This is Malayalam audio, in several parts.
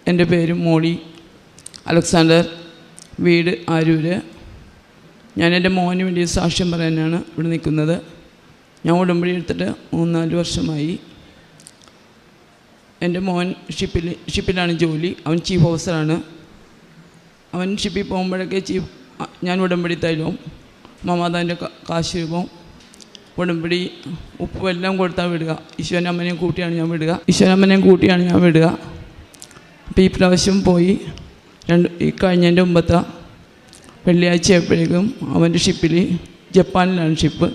എൻ്റെ പേര് മോളി അലക്സാണ്ടർ, വീട് ആരൂര്. ഞാൻ എൻ്റെ മോന് വേണ്ടി സാക്ഷ്യം പറയാനാണ് ഇവിടെ നിൽക്കുന്നത്. ഞാൻ ഉടമ്പടി എടുത്തിട്ട് 3-4 വർഷമായി. എൻ്റെ മോൻ ഷിപ്പിലാണ് ജോലി. അവൻ ചീഫ് ഓഫീസറാണ്. അവൻ ഷിപ്പിൽ പോകുമ്പോഴൊക്കെ ഞാൻ ഉടമ്പടി തൈലവും മമാതാൻ്റെ കാശ് രൂപം ഉടമ്പടി ഉപ്പും എല്ലാം കൊടുത്താൽ വിടുക. ഈശോനമ്മനെയും കൂട്ടിയാണ് ഞാൻ വിടുക. അപ്പോൾ ഈ പ്രാവശ്യം പോയി ഈ കഴിഞ്ഞതിൻ്റെ മുമ്പത്തെ വെള്ളിയാഴ്ച ആയപ്പോഴേക്കും അവൻ്റെ ഷിപ്പിൽ, ജപ്പാനിലാണ് ഷിപ്പ്,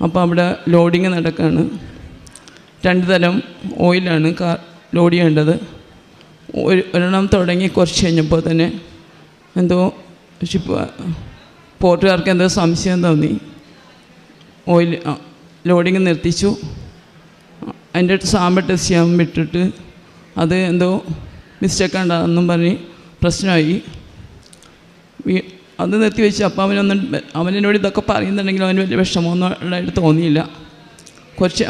അപ്പോൾ അവിടെ ലോഡിങ് നടക്കുകയാണ്. 2 തരം ഓയിലാണ് ലോഡ് ചെയ്യേണ്ടത്. ഒരെണ്ണം തുടങ്ങി കുറച്ച് കഴിഞ്ഞപ്പോൾ തന്നെ എന്തോ പോർട്ടുകാർക്ക് എന്തോ സംശയം തോന്നി. ഓയിൽ ലോഡിങ് നിർത്തിച്ചു. അതിൻ്റെ സാമ്പിൾ ടെസ്റ്റ് ചെയ്യാൻ വിട്ടിട്ട് അത് എന്തോ മിസ്റ്റേക്ക് ഉണ്ടാകുമെന്നും പറഞ്ഞ് പ്രശ്നമായി. അത് നിർത്തി വെച്ച് അപ്പോൾ അവനോട് ഇതൊക്കെ പറയുന്നുണ്ടെങ്കിൽ അവന് വലിയ വിഷമമൊന്നും ഉള്ളതായിട്ട് തോന്നിയില്ല.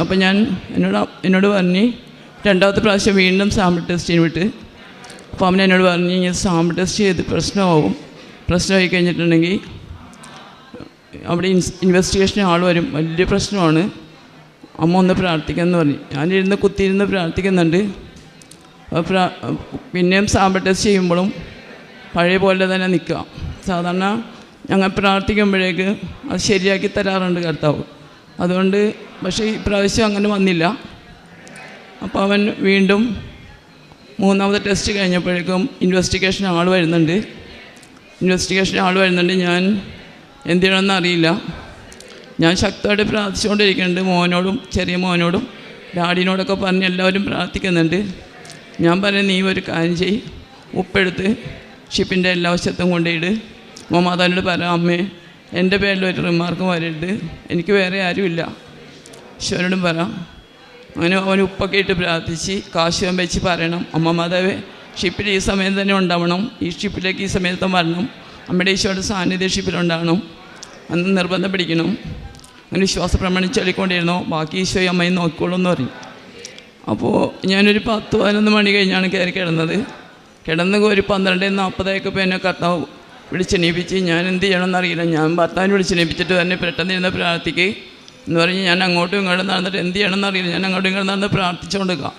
അപ്പോൾ ഞാൻ എന്നോട് പറഞ്ഞ് 2ാമത്തെ പ്രാവശ്യം വീണ്ടും സാമ്പിൾ ടെസ്റ്റിന് വിട്ട്. അപ്പോൾ അവൻ എന്നോട് പറഞ്ഞ് ഇങ്ങനെ സാമ്പിൾ ടെസ്റ്റ് ചെയ്ത് പ്രശ്നമായി കഴിഞ്ഞിട്ടുണ്ടെങ്കിൽ അവിടെ ഇൻവെസ്റ്റിഗേഷൻ ആൾ വരും, വലിയ പ്രശ്നമാണ്, അമ്മ ഒന്ന് പ്രാർത്ഥിക്കാമെന്ന് പറഞ്ഞു. ഞാനിരുന്ന് കുത്തിയിരുന്ന് പ്രാർത്ഥിക്കുന്നുണ്ട്. പിന്നെയും സാമ്പിൾ ടെസ്റ്റ് ചെയ്യുമ്പോഴും പഴയ പോലെ തന്നെ നിൽക്കുക. സാധാരണ ഞങ്ങൾ പ്രാർത്ഥിക്കുമ്പോഴേക്ക് അത് ശരിയാക്കി തരാറുണ്ട് കർത്താവ്. അതുകൊണ്ട് പക്ഷേ ഈ പ്രാവശ്യം അങ്ങനെ വന്നില്ല. അപ്പോൾ അവൻ വീണ്ടും 3ാമത്തെ ടെസ്റ്റ് കഴിഞ്ഞപ്പോഴേക്കും ഇൻവെസ്റ്റിഗേഷൻ ആൾ വരുന്നുണ്ട്. ഞാൻ എന്ത് ചെയ്യണമെന്ന് അറിയില്ല. ഞാൻ ശക്തമായിട്ട് പ്രാർത്ഥിച്ചുകൊണ്ടിരിക്കുന്നുണ്ട്. മോനോടും ചെറിയ മോനോടും ഡാഡിനോടൊക്കെ പറഞ്ഞ് എല്ലാവരും പ്രാർത്ഥിക്കുന്നുണ്ട്. ഞാൻ പറഞ്ഞു, നീ ഒരു കാര്യം ചെയ്യ്, ഉപ്പെടുത്ത് ഷിപ്പിൻ്റെ എല്ലാ വശത്തും കൊണ്ടിട്ട് മമാതാനോട് പറയാം, അമ്മേ എൻ്റെ പേരിലൊരു റിമാർക്കും വരരുത്, എനിക്ക് വേറെ ആരുമില്ല, ഈശോനോടും പറയാം. അങ്ങനെ അവൻ ഉപ്പൊക്കെ ഇട്ട് പ്രാർത്ഥിച്ച് കാശുവൻ വെച്ച് പറയണം, അമ്മ മാതാവേ ഷിപ്പിൽ ഈ സമയം തന്നെ ഉണ്ടാവണം, ഈ ഷിപ്പിലേക്ക് ഈ സമയത്തും വരണം, അമ്മയുടെ ഈശോയുടെ സാന്നിധ്യ ഷിപ്പിലുണ്ടാകണം, അന്ന് നിർബന്ധം പിടിക്കണം. അങ്ങനെ വിശ്വാസപ്രമാണം ചൊല്ലിക്കൊണ്ടിരുന്നു. ബാക്കി ഈശോയും അമ്മയും നോക്കിക്കോളൂ എന്ന് പറയും. അപ്പോൾ ഞാനൊരു 10-11 മണി കഴിഞ്ഞാണ് കയറി കിടന്ന് ഒരു 12:40 എന്നെ കർത്താവ് വിളിച്ചെണീപ്പിച്ച്. ഞാൻ എന്ത് ചെയ്യണമെന്നറിയില്ല. ഞാൻ ഭർത്താവിനെ വിളിച്ചെണീപ്പിച്ചിട്ട് തന്നെ പെട്ടെന്നിരുന്ന് പ്രാർത്ഥിക്കുക എന്ന് പറഞ്ഞ് ഞാൻ അങ്ങോട്ടും ഇങ്ങോട്ടും നടന്നിട്ട് എന്ത് ചെയ്യണമെന്നറിയില്ല. ഞാൻ അങ്ങോട്ടും ഇങ്ങോട്ടും നടന്ന് പ്രാർത്ഥിച്ചുകൊണ്ടിരിക്കുക.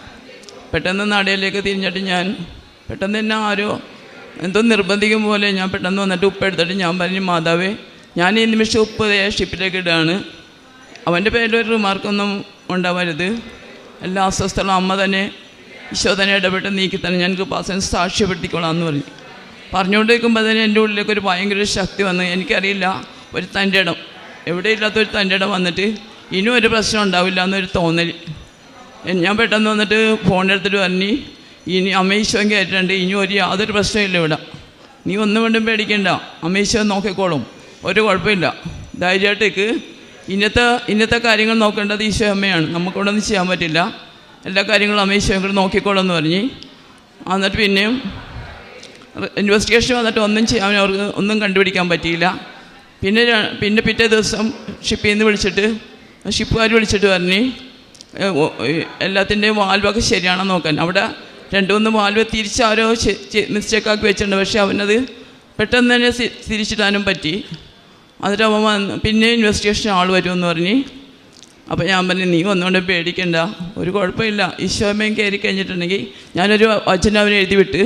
പെട്ടെന്ന് നടയിലേക്ക് തിരിഞ്ഞിട്ട് ഞാൻ പെട്ടെന്ന് തന്നെ ആരോ എന്തോ നിർബന്ധിക്കും പോലെ ഞാൻ പെട്ടെന്ന് വന്നിട്ട് ഉപ്പെടുത്തിട്ട് ഞാൻ പറഞ്ഞു, മാതാവേ ഞാൻ ഈ നിമിഷം ഉപ്പ് ഷിപ്പിലേക്ക് ഇടുകയാണ്, അവൻ്റെ പേരിലൊരു റിമാർക്കൊന്നും ഉണ്ടാവരുത്, എല്ലാ അസ്വസ്ഥകളും അമ്മ തന്നെ ഈശോ തന്നെ ഇടപെട്ട് നീക്കി തന്നെ ഞാൻ കൃപാസനം സാക്ഷ്യപ്പെടുത്തിക്കോളാം എന്ന് പറഞ്ഞുകൊണ്ടിരിക്കുമ്പോൾ തന്നെ എൻ്റെ ഉള്ളിലേക്ക് ഒരു ഭയങ്കര ശക്തി വന്ന്, എനിക്കറിയില്ല, ഒരു തൻ്റെ ഇടം, എവിടെയില്ലാത്തൊരു തൻ്റെ ഇടം വന്നിട്ട് ഇനിയും ഒരു പ്രശ്നം ഉണ്ടാവില്ല എന്നൊരു തോന്നൽ. ഞാൻ പെട്ടെന്ന് വന്നിട്ട് ഫോണെടുത്തിട്ട് പറഞ്ഞ്, ഇനി അമ്മ ഈശോയും കയറ്റുന്നുണ്ട്, ഇനി യാതൊരു പ്രശ്നമില്ല ഇവിടെ, നീ ഒന്നും കൊണ്ടും പേടിക്കണ്ട, അമ്മ ഈശോ നോക്കിക്കോളും, ഒരു കുഴപ്പമില്ല, ധൈര്യമായിട്ടേക്ക്, ഇന്നത്തെ കാര്യങ്ങൾ നോക്കേണ്ടത് ഈശോ അമ്മയാണ്, നമുക്കിവിടെ ഒന്നും ചെയ്യാൻ പറ്റില്ല, എല്ലാ കാര്യങ്ങളും അമ്മ ഈശോയും കൂടെ നോക്കിക്കോളും എന്ന് പറഞ്ഞ്. എന്നിട്ട് പിന്നെയും ഇൻവെസ്റ്റിഗേഷൻ വന്നിട്ട് ഒന്നും ചെയ്യാൻ അവർക്ക് ഒന്നും കണ്ടുപിടിക്കാൻ പറ്റിയില്ല. പിന്നെ പിറ്റേ ദിവസം ഷിപ്പിൽ നിന്ന് ഷിപ്പുകാർ വിളിച്ചിട്ട് പറഞ്ഞ് എല്ലാത്തിൻ്റെയും വാൽവൊക്കെ ശരിയാണെന്ന് നോക്കാൻ. അവിടെ 2-3 വാൽവ് തിരിച്ചാരോ മിസ്റ്റേക്കാക്കി വെച്ചിട്ടുണ്ട്. പക്ഷേ അവനത് പെട്ടെന്ന് തന്നെ തിരിച്ചിടാനും പറ്റി. എന്നിട്ട് അവൻ പിന്നെ ഇൻവെസ്റ്റിഗേഷൻ ആൾ വരുമെന്ന് പറഞ്ഞ്. അപ്പോൾ ഞാൻ പറഞ്ഞു, നീ ഒന്നുകൊണ്ട് പേടിക്കണ്ട, ഒരു കുഴപ്പമില്ല, ഈശോമയും കയറി കഴിഞ്ഞിട്ടുണ്ടെങ്കിൽ ഞാനൊരു വചനം അവനെ എഴുതി വിട്ട്,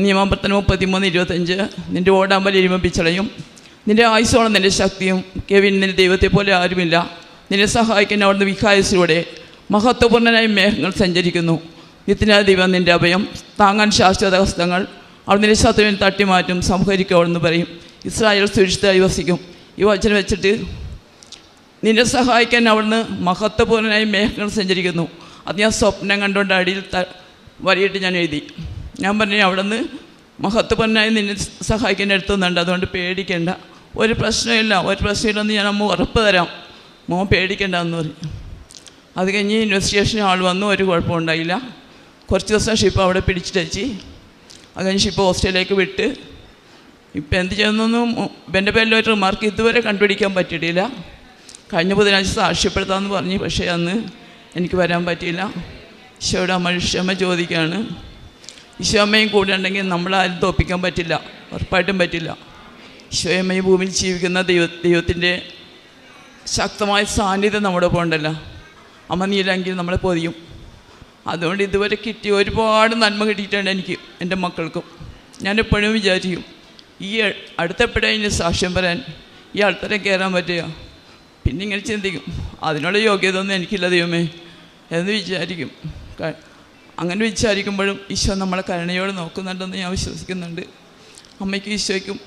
നിയമപ്രവർത്തനം 33:25, നിൻ്റെ ഓടാമ്പൽ ഇരുമ്പിച്ചളയും, നിൻ്റെ ആയുസോളം നിൻ്റെ ശക്തിയും, കെവിൻ നിൻ്റെ ദൈവത്തെ പോലെ ആരുമില്ല, നിന്നെ സഹായിക്കാൻ അവിടുന്ന് വിഹായസിലൂടെ മഹത്വപൂർണ്ണനായി മേഘങ്ങൾ സഞ്ചരിക്കുന്നു, നിത്യനായ ദൈവം നിൻ്റെ അഭയം, താങ്ങാൻ ശാശ്വത ഹസ്തങ്ങൾ, അവിടെ നിൻ്റെ ശത്രുവിനെ തട്ടിമാറ്റും, സംഹരിക്കും അവിടുന്ന് പറയും, ഇസ്രായേൽ സുരക്ഷിതമായി വസിക്കും. ഈ വചനം വെച്ചിട്ട് നിന്നെ സഹായിക്കാൻ അവിടുന്ന് മഹത്വപൂർണ്ണനായി മേഘങ്ങൾ സഞ്ചരിക്കുന്നു, അത് ഞാൻ സ്വപ്നം കണ്ടുകൊണ്ട് അടിയിൽ വരിയിട്ട് ഞാൻ എഴുതി. ഞാൻ പറഞ്ഞു, അവിടുന്ന് മഹത്വപൂർണ്ണനായി നിന്നെ സഹായിക്കാൻ എടുത്തുന്നുണ്ട്, അതുകൊണ്ട് പേടിക്കേണ്ട, ഒരു പ്രശ്നമില്ലെന്ന് ഞാൻ അമ്മ ഉറപ്പ് തരാം, പേടിക്കേണ്ട എന്ന് പറയും. അത് കഴിഞ്ഞ് ഇൻവെസ്റ്റിഗേഷൻ ആൾ വന്നു, ഒരു കുഴപ്പമുണ്ടായില്ല. കുറച്ച് ദിവസം ഷിപ്പ് അവിടെ പിടിച്ചിട്ട് വെച്ച്, അത് കഴിഞ്ഞ് ഷിപ്പ് ഓസ്ട്രേലിയയിലേക്ക് വിട്ട്. ഇപ്പം എന്ത് ചെയ്യുന്നൊന്നും എൻ്റെ പേരിലൊരു റിമാർക്ക് ഇതുവരെ കണ്ടുപിടിക്കാൻ പറ്റിയിട്ടില്ല. കഴിഞ്ഞ ബുധനാഴ്ച സാക്ഷ്യപ്പെടുത്താമെന്ന് പറഞ്ഞു, പക്ഷേ അന്ന് എനിക്ക് വരാൻ പറ്റിയില്ല. ഈശോയുടെ ക്ഷമ ചോദിക്കുകയാണ്. ഈശോ അമ്മയും കൂടെ ഉണ്ടെങ്കിൽ നമ്മളാരും തോൽപ്പിക്കാൻ പറ്റില്ല, ഉറപ്പായിട്ടും പറ്റില്ല. ഈശോയമ്മ ഈ ഭൂമിയിൽ ജീവിക്കുന്ന ദൈവത്തിൻ്റെ ശക്തമായ സാന്നിധ്യം നമ്മുടെ ഒപ്പം ഉണ്ടല്ലോ. അമ്മ നീല്ലെങ്കിൽ നമ്മളെ പൊതിയും. അതുകൊണ്ട് ഇതുവരെ കിട്ടിയ ഒരുപാട് നന്മ കിട്ടിയിട്ടുണ്ട് എനിക്ക്, എൻ്റെ മക്കൾക്കും. ഞാനെപ്പോഴും വിചാരിക്കും ഈ അടുത്തെപ്പോഴതിന് സാക്ഷ്യം പറയാൻ ഈ ആൾക്കാരെ കയറാൻ പറ്റുക. പിന്നെ ഇങ്ങനെ ചിന്തിക്കും, അതിനുള്ള യോഗ്യത ഒന്നും എനിക്കില്ല ദൈവമേ എന്ന് വിചാരിക്കും. അങ്ങനെ വിചാരിക്കുമ്പോഴും ഈശോ നമ്മളെ കരുണയോട് നോക്കുന്നുണ്ടെന്ന് ഞാൻ വിശ്വസിക്കുന്നുണ്ട്. അമ്മയ്ക്കും ഈശോയ്ക്കും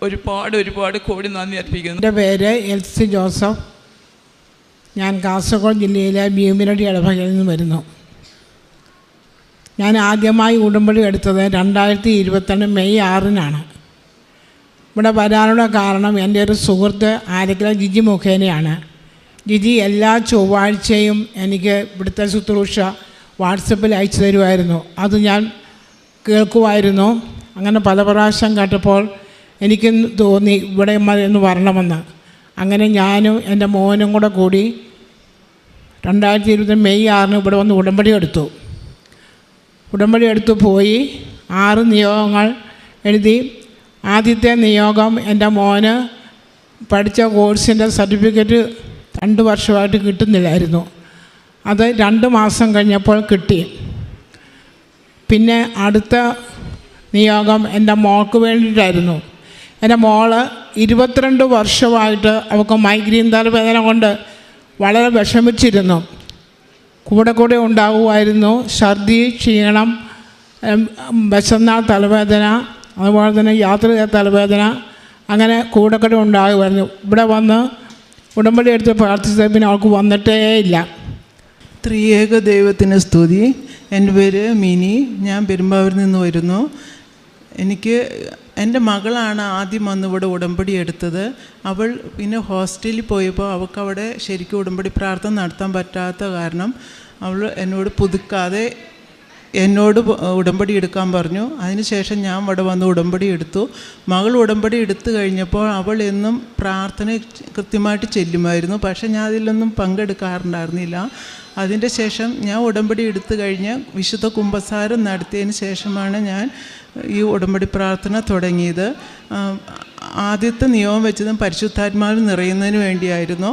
ഒരുപാട് കോടി നന്ദി അർപ്പിക്കുന്നു. എൻ്റെ പേര് എൽസി ജോസഫ്. ഞാൻ കാസർഗോഡ് ജില്ലയിലെ ഭീമിരടി ഇടവകയിൽ നിന്ന് വരുന്നു. ഞാൻ ആദ്യമായി ഉടമ്പടി എടുത്തത് 2022 മെയ് 6-നാണ്. ഇവിടെ വരാനുള്ള കാരണം എൻ്റെ ഒരു സുഹൃത്ത് ആരക്കര ജിജി മുഖേനയാണ്. ജിജി എല്ലാ ചൊവ്വാഴ്ചയും എനിക്ക് ഇവിടുത്തെ ശുശ്രൂഷ വാട്സപ്പിൽ അയച്ചു തരുമായിരുന്നു. അത് ഞാൻ കേൾക്കുമായിരുന്നു. അങ്ങനെ പല പ്രാവശ്യം കേട്ടപ്പോൾ എനിക്ക് തോന്നി ഇവിടെ ഒന്ന് വരണമെന്ന്. അങ്ങനെ ഞാനും എൻ്റെ മോനും കൂടെ കൂടി 2020 മെയ് 6-ന് ഇവിടെ വന്ന് ഉടമ്പടി എടുത്തു പോയി 6 നിയോഗങ്ങൾ എഴുതി. ആദ്യത്തെ നിയോഗം എൻ്റെ മോന് പഠിച്ച കോഴ്സിൻ്റെ സർട്ടിഫിക്കറ്റ് 2 വർഷമായിട്ട് കിട്ടുന്നില്ലായിരുന്നു. അത് 2 മാസം കഴിഞ്ഞപ്പോൾ കിട്ടി. പിന്നെ അടുത്ത നിയോഗം എൻ്റെ മോൾക്ക് വേണ്ടിയിട്ടായിരുന്നു. എൻ്റെ മോള് 22 വർഷമായിട്ട് അവൾക്ക് മൈഗ്രെയിൻ തലവേദന കൊണ്ട് വളരെ വിഷമിച്ചിരുന്നു. കൂടെ ഉണ്ടാകുമായിരുന്നു ഛർദി, ക്ഷീണം, വിശന്നാൽ തലവേദന, അതുപോലെ തന്നെ യാത്ര ചെയ്ത തലവേദന, അങ്ങനെ കൂടെ ഉണ്ടാകുമായിരുന്നു. ഇവിടെ വന്ന് ഉടമ്പടി എടുത്ത് പ്രാർത്ഥിച്ചത് പിന്നെ അവൾക്ക് വന്നിട്ടേ ഇല്ല. ത്രിയേക ദൈവത്തിന് സ്തുതി. എൻ്റെ പേര് മിനി. ഞാൻ പെരുമ്പാവൂരിൽ നിന്ന് വരുന്നു. എൻ്റെ മകളാണ് ആദ്യം വന്ന് ഇവിടെ ഉടമ്പടി എടുത്തത്. അവൾ പിന്നെ ഹോസ്റ്റലിൽ പോയപ്പോൾ അവൾക്കവിടെ ശരിക്കും ഉടമ്പടി പ്രാർത്ഥന നടത്താൻ പറ്റാത്ത കാരണം അവൾ എന്നോട് പുതുക്കാതെ എന്നോട് ഉടമ്പടി എടുക്കാൻ പറഞ്ഞു. അതിനുശേഷം ഞാൻ ഇവിടെ വന്ന് ഉടമ്പടി എടുത്തു. മകൾ ഉടമ്പടി എടുത്തു കഴിഞ്ഞപ്പോൾ അവൾ എന്നും പ്രാർത്ഥന കൃത്യമായിട്ട് ചെല്ലുമായിരുന്നു. പക്ഷേ ഞാൻ അതിലൊന്നും പങ്കെടുക്കാറുണ്ടായിരുന്നില്ല. അതിൻ്റെ ശേഷം ഞാൻ ഉടമ്പടി എടുത്തു കഴിഞ്ഞ് വിശുദ്ധ കുമ്പസാരം നടത്തിയതിന് ശേഷമാണ് ഞാൻ ഈ ഉടമ്പടി പ്രാർത്ഥന തുടങ്ങിയത്. ആദ്യത്തെ നിയമം വെച്ചതും പരിശുദ്ധാത്മാവിൽ നിറയുന്നതിന് വേണ്ടിയായിരുന്നു.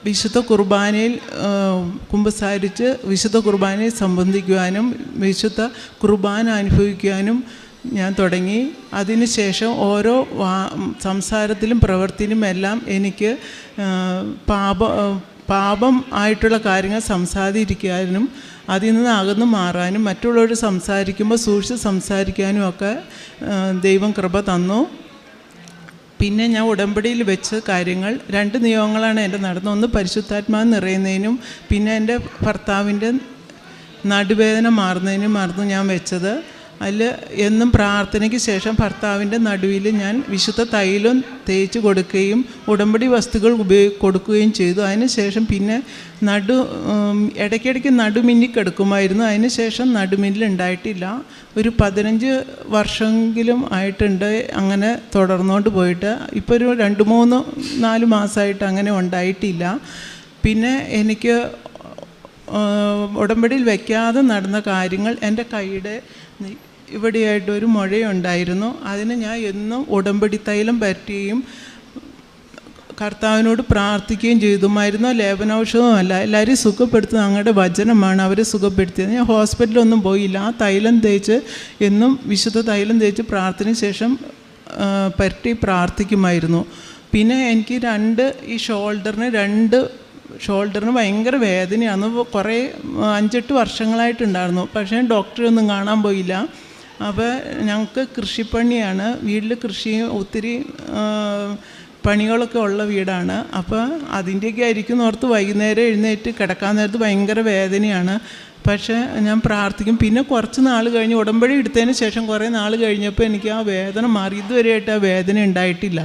വിശുദ്ധ കുർബാനയിൽ കുമ്പസാരിച്ച് വിശുദ്ധ കുർബാനയിൽ സംബന്ധിക്കുവാനും വിശുദ്ധ കുർബാന അനുഭവിക്കുവാനും ഞാൻ തുടങ്ങി. അതിനുശേഷം ഓരോ സംസാരത്തിലും പ്രവൃത്തിയിലും എല്ലാം എനിക്ക് പാപം ആയിട്ടുള്ള കാര്യങ്ങൾ സംസാരിക്കാനും അതിൽ നിന്ന് അകന്നു മാറാനും മറ്റുള്ളവർ സംസാരിക്കുമ്പോൾ സൂക്ഷിച്ച് സംസാരിക്കാനും ഒക്കെ ദൈവം കൃപ തന്നു. പിന്നെ ഞാൻ ഉടമ്പടിയിൽ വെച്ച കാര്യങ്ങൾ 2 നിയോഗങ്ങളാണ് എൻ്റെ നടന്നത്. ഒന്ന് പരിശുദ്ധാത്മാവ് നിറയുന്നതിനും പിന്നെ എൻ്റെ ഭർത്താവിൻ്റെ നടുവേദന മാറുന്നതിനുമായിരുന്നു ഞാൻ വെച്ചത്. അതിൽ എന്നും പ്രാർത്ഥനയ്ക്ക് ശേഷം ഭർത്താവിൻ്റെ നടുവിൽ ഞാൻ വിശുദ്ധ തൈലം തേച്ച് കൊടുക്കുകയും ഉടമ്പടി വസ്തുക്കൾ കൊടുക്കുകയും ചെയ്തു. അതിന് ശേഷം പിന്നെ ഇടയ്ക്കിടയ്ക്ക് നടുമിന്നിക്കെടുക്കുമായിരുന്നു. അതിന് ശേഷം നടുമില്ലുണ്ടായിട്ടില്ല. ഒരു 15 വർഷമെങ്കിലും ആയിട്ടുണ്ട് അങ്ങനെ തുടർന്നുകൊണ്ട് പോയിട്ട്. ഇപ്പോൾ ഒരു 2-3-4 മാസമായിട്ട് അങ്ങനെ ഉണ്ടായിട്ടില്ല. പിന്നെ എനിക്ക് ഉടമ്പടിയിൽ വയ്ക്കാതെ നടന്ന കാര്യങ്ങൾ, എൻ്റെ കൈയുടെ ഇവിടെയായിട്ടൊരു മുഴയുണ്ടായിരുന്നു. അതിന് ഞാൻ എന്നും ഉടമ്പടി തൈലം പറ്റുകയും കർത്താവിനോട് പ്രാർത്ഥിക്കുകയും ചെയ്തുമായിരുന്നു. ലേപനൌഷധമല്ല, എല്ലാവരെയും സുഖപ്പെടുത്തുന്നത് അങ്ങയുടെ വചനമാണ് അവരെ സുഖപ്പെടുത്തിയത്. ഞാൻ ഹോസ്പിറ്റലൊന്നും പോയില്ല. ആ തൈലം തേച്ച് എന്നും വിശുദ്ധ തൈലം തേച്ച് പ്രാർത്ഥനയ്ക്ക് ശേഷം പറ്റി പ്രാർത്ഥിക്കുമായിരുന്നു. പിന്നെ എനിക്ക് ഈ ഷോൾഡറിന് ഭയങ്കര വേദനയാണ്. കുറേ 5-8 വർഷങ്ങളായിട്ടുണ്ടായിരുന്നു. പക്ഷേ ഡോക്ടറെ ഒന്നും കാണാൻ പോയില്ല. അപ്പോൾ ഞങ്ങൾക്ക് കൃഷിപ്പണിയാണ്, വീട്ടിൽ കൃഷിയും ഒത്തിരി പണികളൊക്കെ ഉള്ള വീടാണ്. അപ്പോൾ അതിൻ്റെയൊക്കെ ആയിരിക്കും ഓർത്ത് വൈകുന്നേരം എഴുന്നേറ്റ് കിടക്കാൻ നേരത്ത് ഭയങ്കര വേദനയാണ്. പക്ഷേ ഞാൻ പ്രാർത്ഥിക്കും. പിന്നെ കുറച്ച് നാൾ കഴിഞ്ഞ് ഉടമ്പടി എടുത്തതിന് ശേഷം കുറേ നാൾ കഴിഞ്ഞപ്പോൾ എനിക്ക് ആ വേദന മാറി. ഇതുവരെയായിട്ട് ആ വേദന ഉണ്ടായിട്ടില്ല.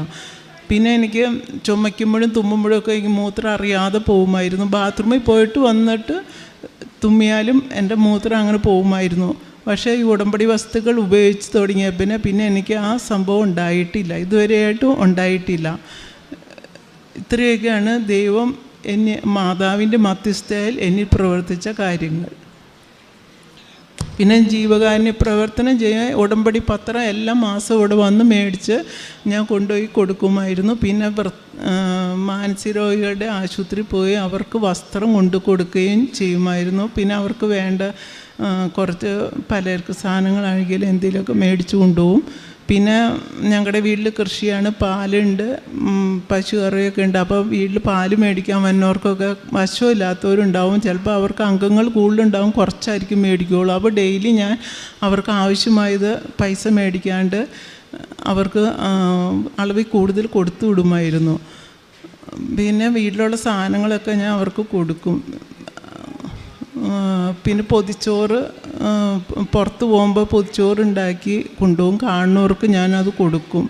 പിന്നെ എനിക്ക് ചുമയ്ക്കുമ്പോഴും തുമ്മുമ്പോഴും ഒക്കെ എനിക്ക് മൂത്രം അറിയാതെ പോകുമായിരുന്നു. ബാത്റൂമിൽ പോയിട്ട് വന്നിട്ട് തുമ്മിയാലും എൻ്റെ മൂത്രം അങ്ങനെ പോകുമായിരുന്നു. പക്ഷേ ഈ ഉടമ്പടി വസ്തുക്കൾ ഉപയോഗിച്ച് തുടങ്ങിയ പിന്നെ എനിക്ക് ആ സംഭവം ഉണ്ടായിട്ടില്ല, ഇതുവരെയായിട്ടും ഉണ്ടായിട്ടില്ല. ഇത്രയൊക്കെയാണ് ദൈവം മാതാവിൻ്റെ മധ്യസ്ഥതയിൽ എന്നിൽ പ്രവർത്തിച്ച കാര്യങ്ങൾ. പിന്നെ ജീവകാരുണ്യ പ്രവർത്തനം ചെയ്യാൻ ഉടമ്പടി പത്രം എല്ലാ മാസവും ഇവിടെ വന്ന് മേടിച്ച് ഞാൻ കൊണ്ടുപോയി കൊടുക്കുമായിരുന്നു. പിന്നെ മാനസിക രോഗികളുടെ ആശുപത്രി പോയി അവർക്ക് വസ്ത്രം കൊണ്ടു കൊടുക്കുകയും ചെയ്യുമായിരുന്നു. പിന്നെ അവർക്ക് വേണ്ട കുറച്ച് പലർക്ക് സാധനങ്ങളാണെങ്കിലും എന്തെങ്കിലുമൊക്കെ മേടിച്ചു കൊണ്ടുപോകും. പിന്നെ ഞങ്ങളുടെ വീട്ടിൽ കൃഷിയാണ്, പാലുണ്ട്, പശു കറിയൊക്കെ ഉണ്ട്. അപ്പോൾ വീട്ടിൽ പാല് മേടിക്കാൻ വന്നവർക്കൊക്കെ വശമില്ലാത്തവരുണ്ടാവും, ചിലപ്പോൾ അവർക്ക് അംഗങ്ങൾ കൂടുതലുണ്ടാവും, കുറച്ചായിരിക്കും മേടിക്കുകയുള്ളൂ. അപ്പോൾ ഡെയിലി ഞാൻ അവർക്ക് ആവശ്യമായത് പൈസ മേടിക്കാണ്ട് അവർക്ക് അളവിൽ കൂടുതൽ കൊടുത്തു വിടുമായിരുന്നു. പിന്നെ വീട്ടിലുള്ള സാധനങ്ങളൊക്കെ ഞാൻ അവർക്ക് കൊടുക്കും. പിന്നെ പൊതിച്ചോറ് പുറത്ത് പോകുമ്പോൾ പൊതിച്ചോറ് ഉണ്ടാക്കി കൊണ്ടുപോകും, കാണുന്നവർക്ക് ഞാനത് കൊടുക്കും.